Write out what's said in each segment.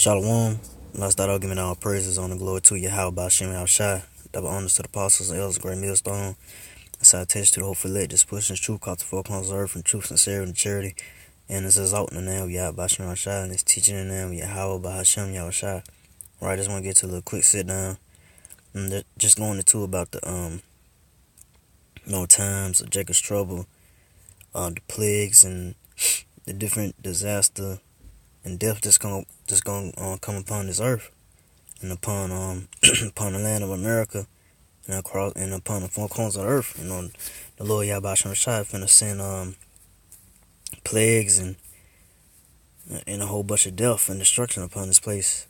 Shalom. Let's start out giving all praises on the glory to Yahweh Bashem Shai. Double honors to the apostles and elders, great millstone. And salutation to the hopeful lit, just pushing truth, caught the four corners of earth, and truth, sincerity, and charity. And it's exalting the name of Yahweh Bashem Shai, and it's teaching the name of Yahweh Bashem Shai. Alright, just want to get to a little quick sit down. And just going into about the times of Jacob's trouble, the plagues, and the different disaster and death that's gonna come upon this earth and upon upon the land of America and across and upon the four corners of the earth. The Lord Yahweh Shai finna send plagues and a whole bunch of death and destruction upon this place,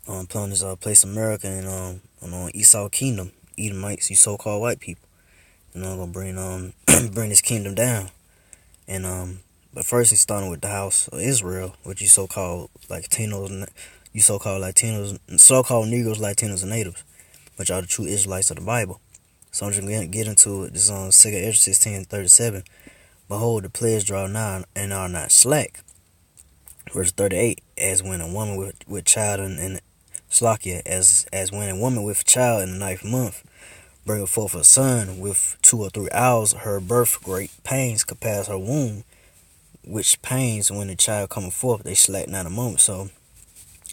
upon this place America and on Esau kingdom, Edomites, you so-called white people. Gonna bring bring this kingdom down. And but first he's starting with the house of Israel, which you so-called Latinos, you so-called Latinos, so-called Negroes, Latinos, and Natives, which are the true Israelites of the Bible. So I'm just gonna get into it. This is on 2 Ezra 16:37. Behold, the plagues draw nigh and are not slack. Verse 38. As when a woman with child in Slakia, as when a woman with child in the 9th month bringeth forth a son with 2 or 3 hours, her birth great pains compares her womb, which pains when the child cometh forth, they slack not a moment. So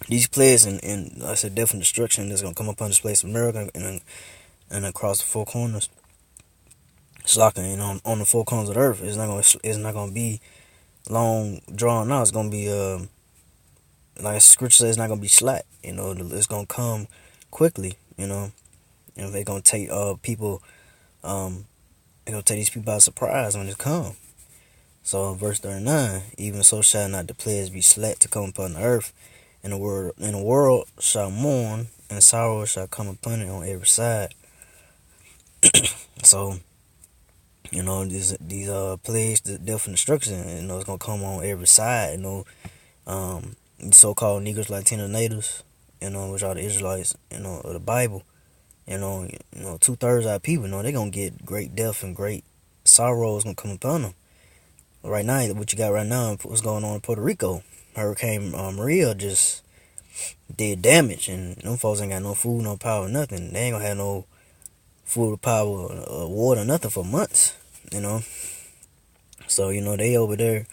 these plagues and I said death and destruction that's gonna come upon this place of America and across the four corners. It's like on the four corners of the earth. It's not gonna be long drawn out. It's gonna be like scripture says, it's not gonna be slack. It's gonna come quickly. And they're gonna take people. They're gonna take these people by surprise when it come. So verse 39, even so shall not the plagues be slack to come upon the earth, and the world shall mourn, and sorrow shall come upon it on every side. So, these plagues, the death and destruction, it's gonna come on every side. So-called Negroes, Latinos, Natives, which are the Israelites, of the Bible. 2/3 of our people, they're gonna get great death and great sorrow is gonna come upon them. Right now, what you got right now, what's going on in Puerto Rico? Hurricane Maria just did damage, and them folks ain't got no food, no power, nothing. They ain't gonna have no food, power, water, nothing for months. So they over there,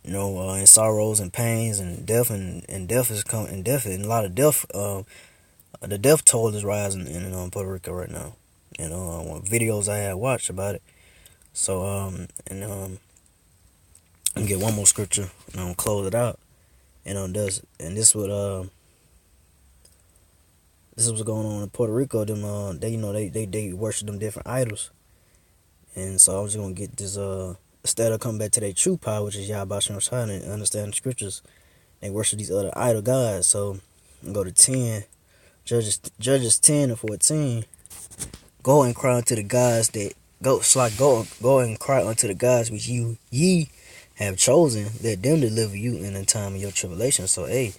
in sorrows and pains and death, and death is coming, and a lot of death. The death toll is rising in Puerto Rico right now. Videos I had watched about it. So I'm gonna get one more scripture and I'm gonna close it out. This is what's going on in Puerto Rico. Them they worship them different idols, and so I was just gonna get this instead of coming back to their true power, which is Yahweh Shai, and understand the scriptures. They worship these other idol gods. So I'm gonna go to 10 Judges 10:14. Go and cry unto the gods that go and cry unto the gods which ye have chosen, let them deliver you in the time of your tribulation. So hey,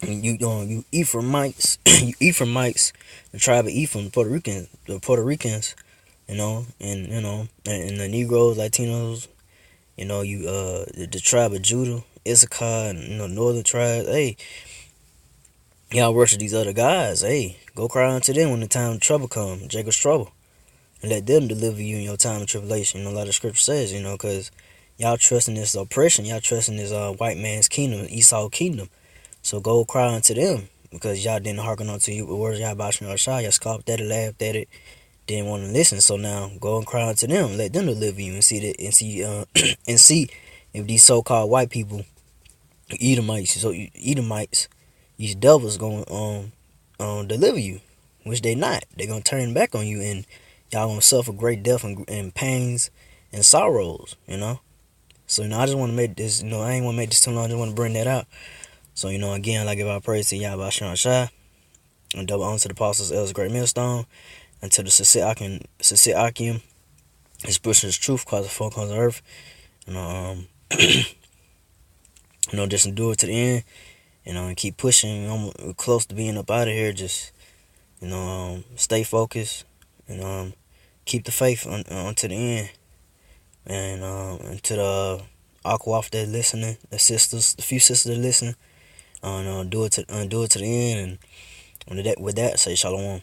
you Ephraimites, the tribe of Ephraim, the Puerto Ricans, and the Negroes, Latinos, the tribe of Judah, Issachar, and northern tribes. Hey, y'all worship these other guys. Hey, go cry unto them when the time of trouble comes, Jacob's trouble, and let them deliver you in your time of tribulation. A lot of scripture says, because y'all trust in this oppression, y'all trust in this white man's kingdom, Esau kingdom. So go cry unto them, because y'all didn't hearken unto you the words y'all about y'all scoffed at it, laughed at it, didn't want to listen. So now go and cry unto them, let them deliver you, and see if these so-called white people, Edomites, these devils gonna deliver you, which they not. They gonna turn back on you, and y'all gonna suffer great death and pains and sorrows. So I just want to make this. I ain't want to make this too long. I just want to bring that out. So again, I give our praise to Yahweh Shai, and double honor to the apostles, elders, great millstone, and to the Sissit Akim, his pushing his truth, cause the four corners of earth. Just endure it to the end. And keep pushing. I'm close to being up out of here. Just stay focused and keep the faith unto the end. And to the Aqua that listening, the few sisters that listen, do it to the end, and with that, say shalom.